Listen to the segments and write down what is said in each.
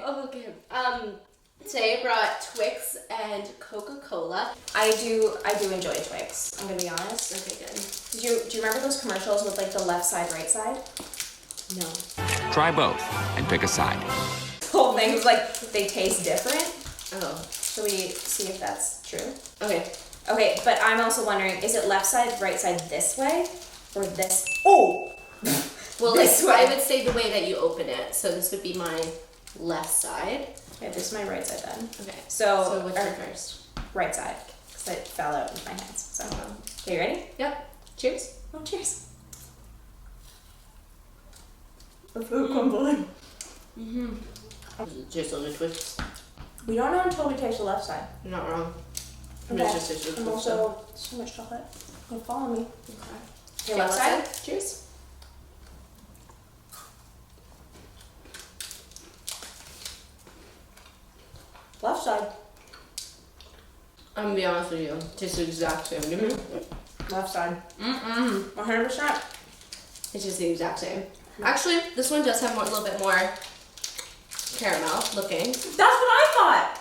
Okay. Today I brought Twix and Coca-Cola. I do enjoy Twix. I'm gonna be honest. Okay, good. Do you remember those commercials with like the left side, right side? No. Try both and pick a side. The whole thing was like they taste different. Oh. Should we see if that's true? Okay. Okay, but I'm also wondering, is it left side, right side this way, or this? Oh. Well, This like, way. I would say the way that you open it. So this would be my left side. Okay, this is my right side then. Okay. So which one first? right side, because it fell out with my hands. So, okay, you ready? Yep. Cheers. Oh, cheers. Mm-hmm. Just on the Twix. We don't know until we taste the left side. You're not wrong. Okay. It's just And also, so much chocolate. Don't follow me. Okay. Okay, left side. Cheers. Left side. I'm gonna be honest with you. Tastes the exact same. Give me. Left side. 100%. It's just the exact same. Actually, this one does have a little bit more caramel looking. That's what I thought.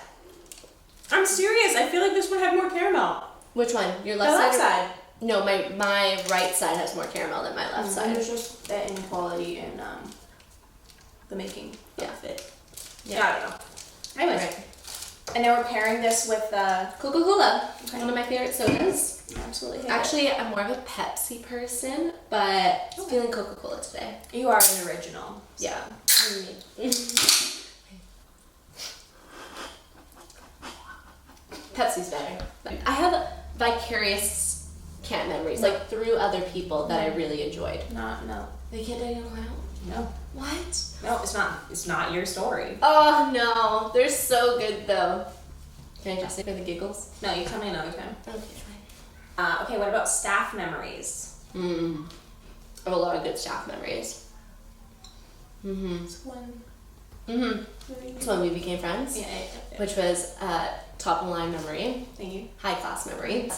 I'm serious. I feel like this one had more caramel. Which one? Your The left left side? side. No, my right side has more caramel than my left And side. there's just that inequality in the making of it. Yeah. I don't know. Anyways. Right. And then we're pairing this with Coca-Cola, Okay. one of my favorite sodas. absolutely hate Actually, I'm more of a Pepsi person, but feeling Coca-Cola today. it. You are an original. Yeah. Pepsi's better. I have vicarious cat memories, like through other people that I really enjoyed. No. They can't take it out. No. What? No, it's not. It's not your story. Oh no, they're so good though. Can I just say for the giggles? No, you tell me another time. Okay, fine. Okay, what about staff memories? I have a lot of good staff memories. It's one. So when we became friends, Yeah. which was top of the line memory, Thank you. high class memory.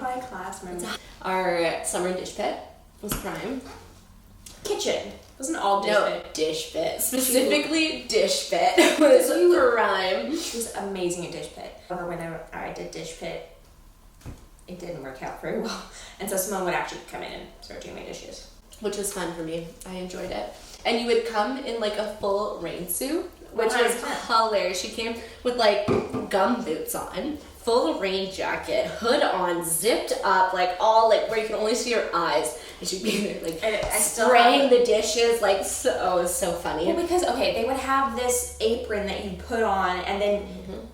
High class memory. Our summer dish pit was prime. Kitchen. Wasn't all dish pit. Dish pit. Specifically, dish pit was prime. She was amazing at dish pit. However, whenever I did dish pit, it didn't work out very well. And so Symone would actually come in and start doing my dishes. Which was fun for me. I enjoyed it. And you would come in like a full rain suit, which was 100%. hilarious. She came with like gum boots on, full rain jacket, hood on, zipped up, like all like where you can only see her eyes. And she'd be there like I still spraying the dishes, like so, it was so funny. Well, because, okay, they would have this apron that you put on, and then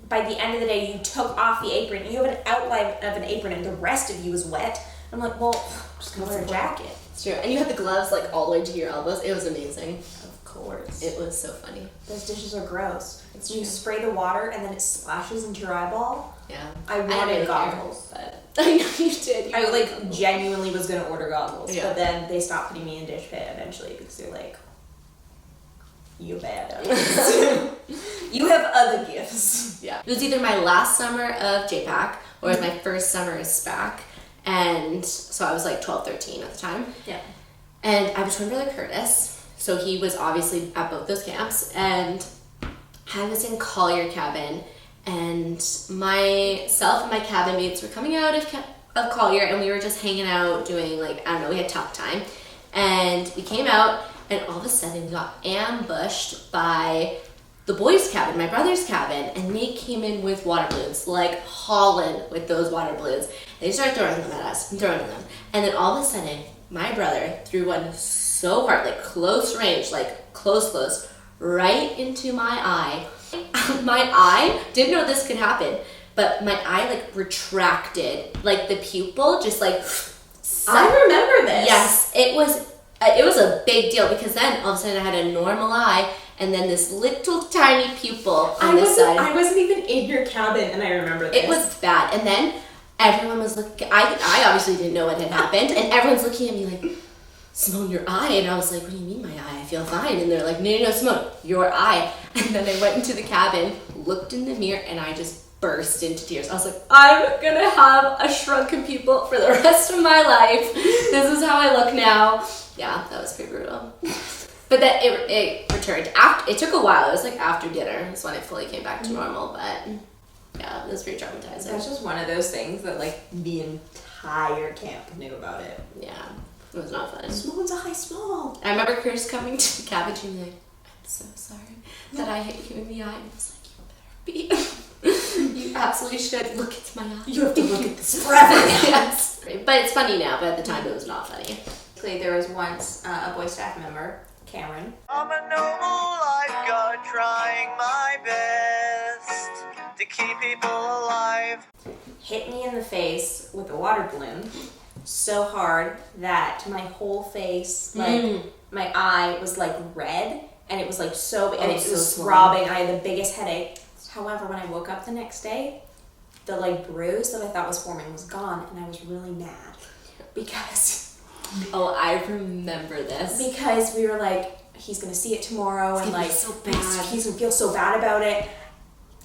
by the end of the day, you took off the apron. You have an outline of an apron, and the rest of you is wet. I'm like, well, I'm just gonna wear a jacket. It's true. And you had the gloves like all the way to your elbows. It was amazing. Of course. It was so funny. Those dishes are gross. It's You true. spray the water, and then it splashes into your eyeball. Yeah. I didn't wanted really goggles. care, but I know you did. You I wanted like goggles. genuinely was gonna order goggles, Yeah. but then they stopped putting me in dish pit eventually because they're like, you bad. You have other gifts. Yeah. It was either my last summer of JPAC or it was my first summer as SPAC. And so I was like 12, 13 at the time. Yeah. And I was twin brother Curtis. So he was obviously at both those camps. And I was in Collier cabin. And myself and my cabin mates were coming out of Collier. And we were just hanging out doing like, I don't know, we had tough time. And we came out and all of a sudden we got ambushed by the boys' cabin, my brother's cabin, and they came in with water balloons, like hauling with those water balloons. They started throwing them at us, and then all of a sudden, my brother threw one so hard, like close range, like close, right into my eye. My eye, didn't know this could happen, but my eye like retracted, like the pupil just like. I remember this. Yes, it was a big deal because then all of a sudden I had a normal eye and then this little tiny pupil on this side. I wasn't even in your cabin, and I remember this. It was bad. And then everyone was looking, I obviously didn't know what had happened, and everyone's looking at me like, Symone, your eye. And I was like, what do you mean my eye? I feel fine. And they're like, no, Symone, your eye. And then I went into the cabin, looked in the mirror, and I just burst into tears. I was like, I'm gonna have a shrunken pupil for the rest of my life. This is how I look now. Yeah, that was pretty brutal. But then it returned after. It took a while. It was like after dinner. That's when it fully came back to normal. But yeah, it was pretty traumatizing. That's just one of those things that like the entire camp knew about it. Yeah, it was not fun. Simone's a high small. I remember Chris coming to the cabin and being like, "I'm so sorry that I hit you in the eye." And I was like, "You better be. You absolutely should look into my eye. You have to look at this forever." Yes, but it's funny now. But at the time, it was not funny. There was once a boy staff member, Cameron. I'm a noble lifeguard trying my best to keep people alive. Hit me in the face with a water balloon so hard that my whole face, like my eye was like red, and it was like so big, and it was throbbing. I had the biggest headache. However, when I woke up the next day, the like bruise that I thought was forming was gone, and I was really mad because Oh, I remember this. Because we were like, he's gonna see it tomorrow, and like so bad. he's gonna feel so bad about it.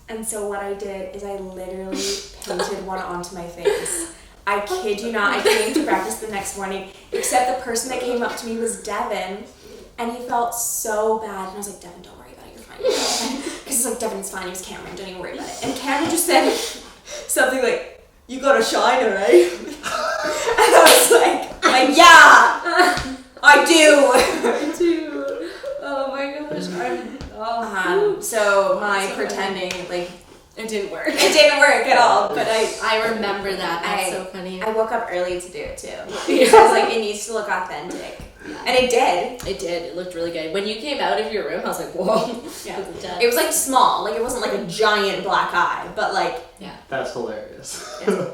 And so what I did is I literally painted one onto my face. I kid you not, I came to practice the next morning, except the person that came up to me was Devin, and he felt so bad. And I was like, Devin, don't worry about it, you're fine. Because he's like, Devin, it's fine, it was Cameron, don't even worry about it. And Cameron just said something like, you got a shiner, right? And I was like, yeah, I do. I do. Oh my gosh. So my pretending, like, it didn't work. it didn't work at all, but I remember that. That's so funny. I woke up early to do it too. Because I was like, it needs to look authentic. Yeah. And it did. It did. It looked really good. When you came out of your room, I was like, whoa. Yeah. It was like small. Like it wasn't like a giant black eye, but like. Yeah. That's hilarious. Yeah.